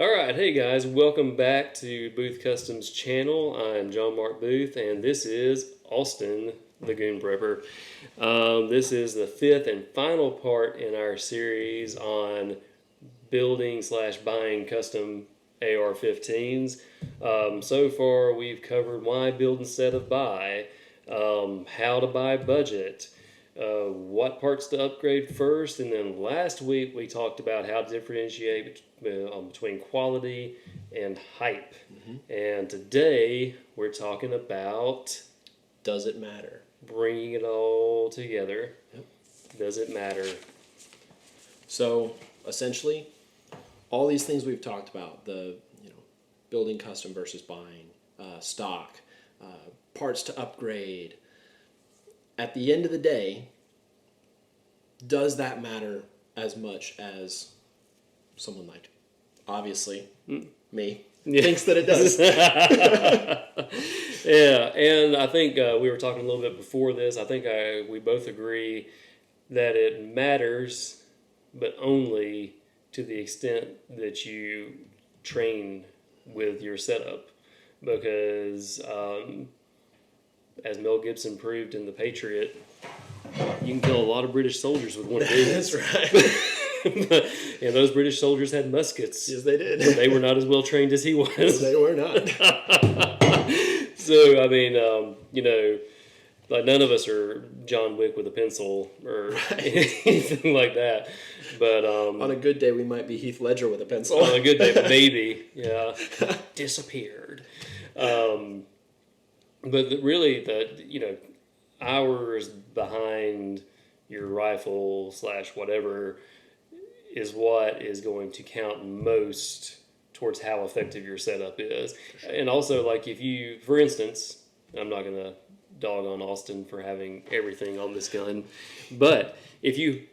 All right, hey guys, welcome back to Booth Customs channel. I'm John Mark Booth, and this is Austin, the Goon Prepper. This is the fifth and final part in our series on building/buying custom AR-15s. So far, we've covered why build instead of buy, how to buy budget, what parts to upgrade first, and then last week we talked about how to differentiate between quality and hype. And today we're talking about Does it matter? bringing it all together. Yep. Does it matter? So essentially, all these things we've talked about, building custom versus buying, stock, parts to upgrade, at the end of the day, does that matter as much as someone like, obviously, me, thinks that it does? Yeah, and I think we were talking a little bit before this. I think we both agree that it matters, but only to the extent that you train with your setup. Because as Mel Gibson proved in The Patriot, you can kill a lot of British soldiers with one of these. That's right. And those British soldiers had muskets. Yes, they did. They were not as well trained as he was. They were not. So, I mean, like none of us are John Wick with a pencil or anything like that. But On a good day, we might be Heath Ledger with a pencil. on a good day, maybe, yeah, disappeared. But really, the hours behind your rifle / whatever is what is going to count most towards how effective your setup is. Sure. And also, like if you, for instance, I'm not going to dog on Austin for having everything on this gun, but if you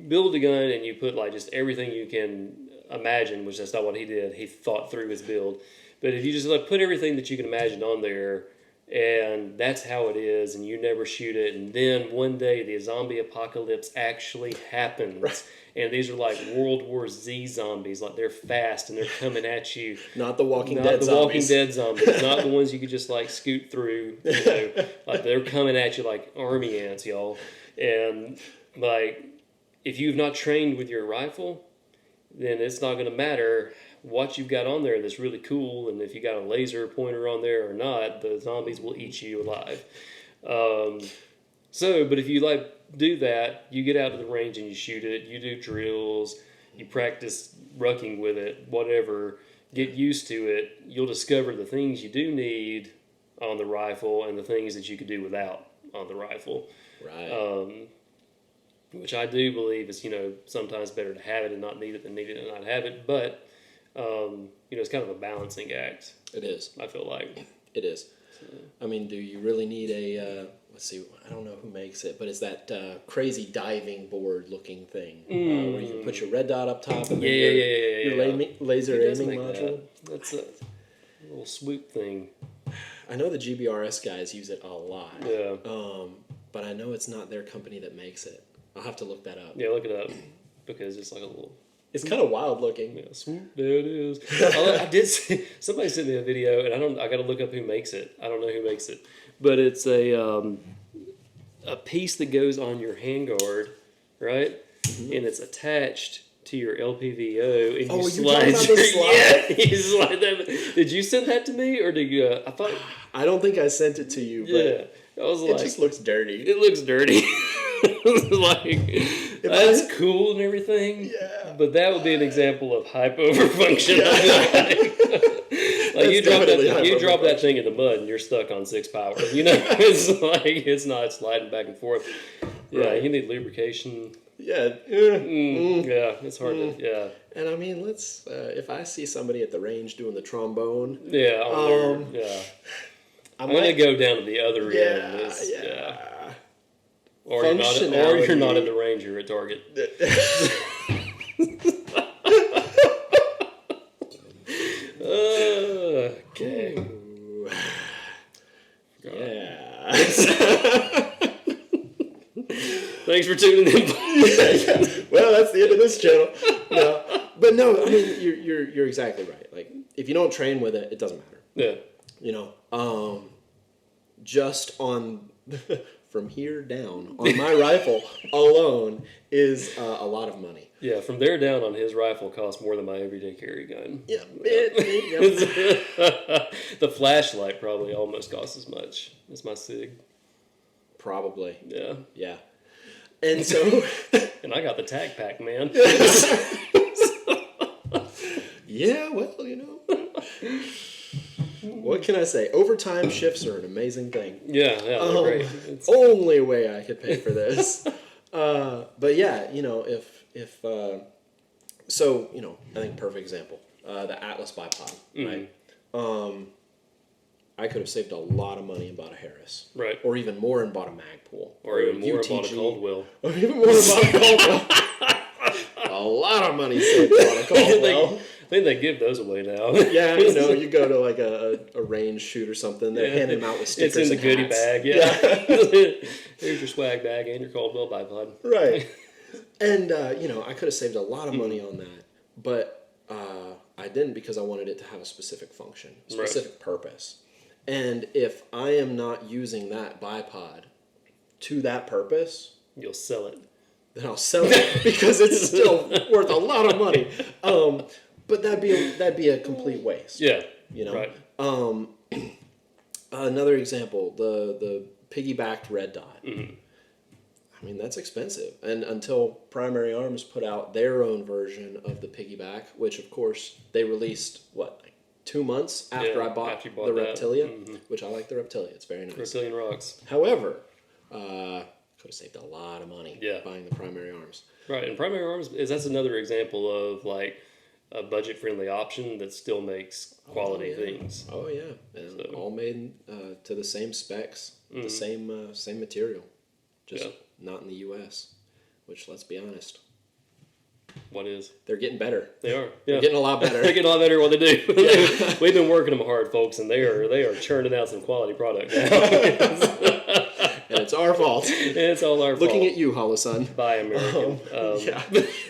build a gun and you put like just everything you can imagine, which that's not what he did, he thought through his build, but if you just like put everything that you can imagine on there, and that's how it is, and you never shoot it, and then one day the zombie apocalypse actually happens, right. And these are like World War Z zombies, like they're fast and they're coming at you. Not the Walking Dead zombies. Walking Dead zombies, not the ones you could just like scoot through. Like they're coming at you like army ants, y'all. And like if you've not trained with your rifle, then it's not going to matter what you've got on there that's really cool, and if you got a laser pointer on there or not, the zombies will eat you alive. But if you like do that, you get out to the range and you shoot it, you do drills, you practice rucking with it, whatever, get used to it, you'll discover the things you do need on the rifle and the things that you could do without on the rifle. Right. Which I do believe is, sometimes better to have it and not need it than need it and not have it, but it's kind of a balancing act. It is. I feel like. It is. So. I mean, do you really need a, let's see, I don't know who makes it, but it's that crazy diving board looking thing where you can put your red dot up top and your laser aiming module. That's a little swoop thing. I know the GBRS guys use it a lot. Yeah. But I know it's not their company that makes it. I'll have to look that up. Yeah, look it up because it's like a little... It's kind of wild looking. Yeah, swoop, there it is. I did see, somebody sent me a video, and I got to look up who makes it. I don't know who makes it, but it's a piece that goes on your handguard, right? Mm-hmm. And it's attached to your LPVO, and you slide. Yeah, you slide that. Did you send that to me, or did you? I thought. I don't think I sent it to you. But I was like, it just looks dirty. It looks dirty. Like that's cool and everything. Yeah. But that would be an example of hype-over function. Yeah. Like you drop that thing in the mud and you're stuck on 6 power. It's like it's not sliding back and forth. Yeah, right. You need lubrication. Yeah. Yeah, it's hard to, yeah. And I mean, let's, if I see somebody at the range doing the trombone. Yeah, I'm going to go down to the other end. Yeah. Or you're not at the range, you're at Target. Okay. Yeah. Thanks for tuning in. Well, that's the end of this channel. No. But no, I mean you're exactly right. Like if you don't train with it, it doesn't matter. Yeah. You know, just on from here down on my rifle alone is a lot of money. Yeah, from there down on his rifle costs more than my everyday carry gun. Yeah, The flashlight probably almost costs as much as my SIG. probably. Yeah. Yeah, and so And I got the tac pack, man. yeah, well, you know. What can I say? Overtime shifts are an amazing thing. Yeah, they're great. It's, Only way I could pay for this. But yeah, you know, if so, you know, I think perfect example, the Atlas bipod, right? I could have saved a lot of money and bought a Harris, right. or even more and bought a Magpul, Or even more UTG, about a Caldwell. or even more and bought a Caldwell. A lot of money saved on a Caldwell. I think they give those away now. Yeah, you know, you go to like a range shoot or something, they're handing them out with stickers. It's in the goodie hats. bag, yeah. Here's your swag bag and your Caldwell bipod. Right. And, you know, I could have saved a lot of money on that, but I didn't because I wanted it to have a specific function, a specific purpose. And if I am not using that bipod to that purpose, You'll sell it. then I'll sell it because it's still worth a lot of money. But that'd be a complete waste. Yeah. You know. Right. Another example, the piggybacked red dot. I mean, that's expensive. And until Primary Arms put out their own version of the piggyback, which of course they released like 2 months after I bought after you bought the that. Reptilia, which I like the Reptilia. It's very nice. Reptilian rocks. However, could have saved a lot of money Yeah. buying the Primary Arms. Right. And Primary Arms that's another example of like a budget friendly option that still makes quality things. Oh yeah, and all made to the same specs, the same material, just not in the U.S. Which, let's be honest, What is? they're getting better. They are. They're Yeah. getting a lot better. They're getting a lot better at what they do. We've been working them hard, folks, and they are churning out some quality product now. And it's our fault. It's all our fault. Looking at you, Holosun. Buy American. Yeah.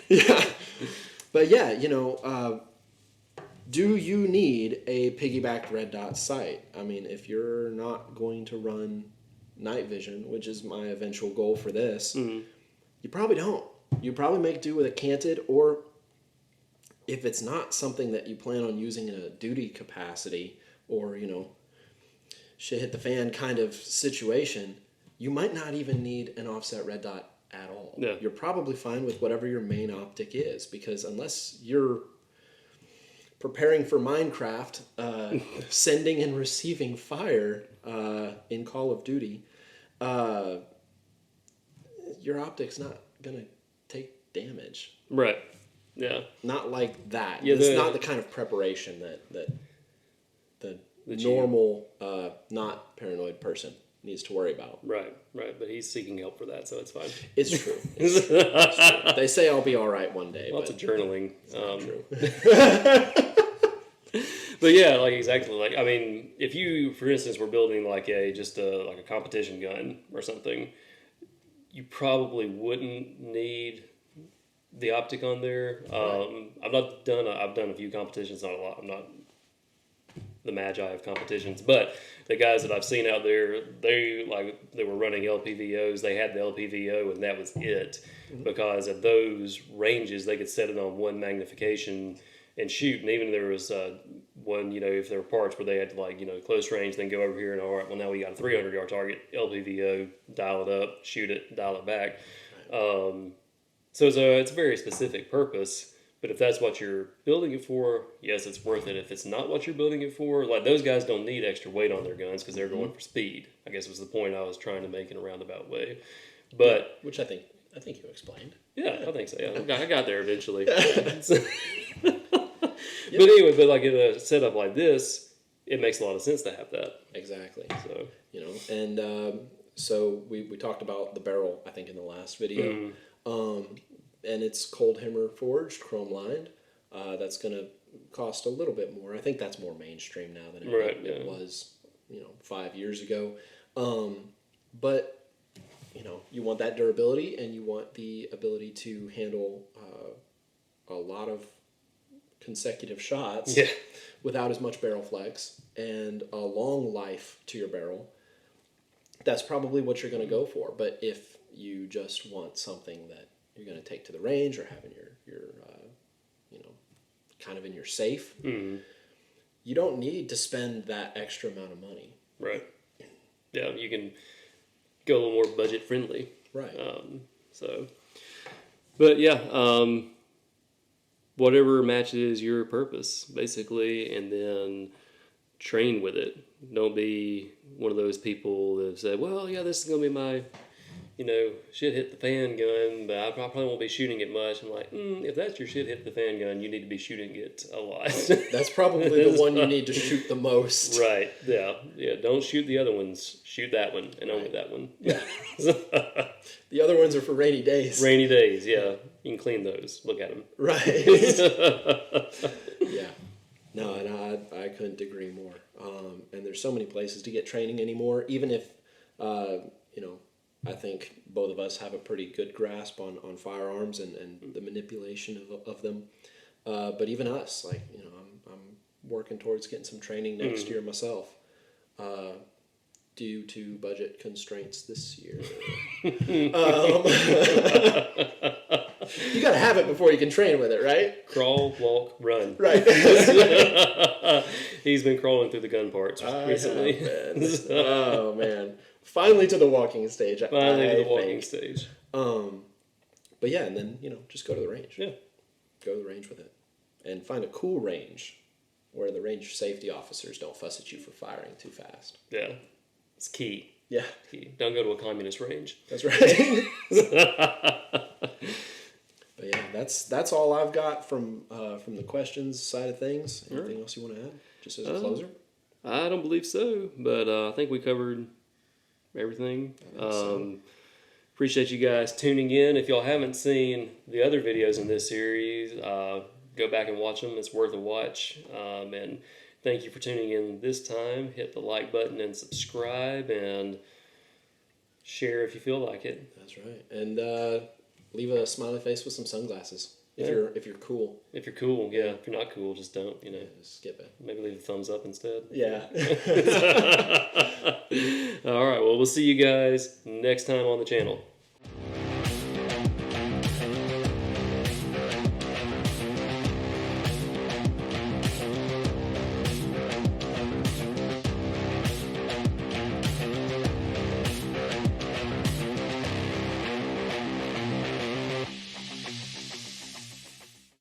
Yeah. But yeah, you know, do you need a piggybacked red dot sight? I mean, if you're not going to run night vision, which is my eventual goal for this, you probably don't. You probably make do with a canted, or if it's not something that you plan on using in a duty capacity or, you know, shit hit the fan kind of situation, you might not even need an offset red dot at all. Yeah. You're probably fine with whatever your main optic is, because unless you're preparing for Minecraft, sending and receiving fire in Call of Duty, your optic's not going to take damage. Right. Yeah. Not like that. Yeah, it's not the kind of preparation that the normal, not paranoid person needs to worry about. Right. Right. But he's seeking help for that, so it's fine. It's true. It's true. They say I'll be all right one day. Lots but of journaling. it's not true. But yeah, like exactly. Like I mean, if you, for instance, were building like a competition gun or something, you probably wouldn't need the optic on there. I've done a few competitions, not a lot. I'm not the magi of competitions, but the guys that I've seen out there, they were running LPVOs. They had the LPVO, and that was it, because at those ranges they could set it on one magnification and shoot. And even there was one, you know, if there were parts where they had to close range, then go over here and all right, well now we got a 300-yard target, LPVO, dial it up, shoot it, dial it back. So it's a very specific purpose. But if that's what you're building it for, yes, it's worth it. If it's not what you're building it for, like those guys don't need extra weight on their guns because they're going for speed. I guess was the point I was trying to make in a roundabout way. But Which I think you explained. yeah, I think so. Yeah, I got there eventually. But anyway, like in a setup like this, it makes a lot of sense to have that. Exactly. So You know, and so we talked about the barrel, I think, in the last video. And it's cold hammer forged, chrome lined. That's going to cost a little bit more. I think that's more mainstream now than it was, 5 years ago. But, you want that durability, and you want the ability to handle a lot of consecutive shots Yeah. without as much barrel flex and a long life to your barrel, that's probably what you're going to go for. But if you just want something that you're going to take to the range or have in your you know, kind of in your safe, you don't need to spend that extra amount of money. Right. Yeah, you can go a little more budget friendly. Right. But yeah, whatever matches your purpose, basically, and then train with it. Don't be one of those people that say, well, yeah, this is going to be my, shit hit the fan gun, but I probably won't be shooting it much. I'm like, if that's your shit hit the fan gun, you need to be shooting it a lot. That's probably the one you need to shoot the most. Right, yeah. Don't shoot the other ones. Shoot that one, and only that one. Yeah. The other ones are for rainy days. Rainy days, yeah. You can clean those. Look at them. Right. Yeah. No, and I couldn't agree more. And there's so many places to get training anymore, even if, I think both of us have a pretty good grasp on firearms and the manipulation of them. But even us, I'm working towards getting some training next year myself. Due to budget constraints this year. You gotta have it before you can train with it, right? Crawl, walk, run. Right. He's been crawling through the gun parts recently. Oh, man. Finally to the walking stage. Finally to the walking stage. But yeah, and then, just go to the range. Yeah. Go to the range with it. And find a cool range where the range safety officers don't fuss at you for firing too fast. Yeah. It's key. Yeah. Key. Don't go to a communist range. That's right. But yeah, that's all I've got from the questions side of things. Anything else you want to add, just as a closer? I don't believe so, but I think we covered everything. Appreciate you guys tuning in. If y'all haven't seen the other videos in this series, go back and watch them. It's worth a watch. And thank you for tuning in this time. Hit the like button and subscribe and share if you feel like it. That's right. And leave a smiley face with some sunglasses if you're cool. If you're cool, yeah. If you're not cool, just don't. Just skip it. Maybe leave a thumbs up instead. Yeah. All right. Well, we'll see you guys next time on the channel.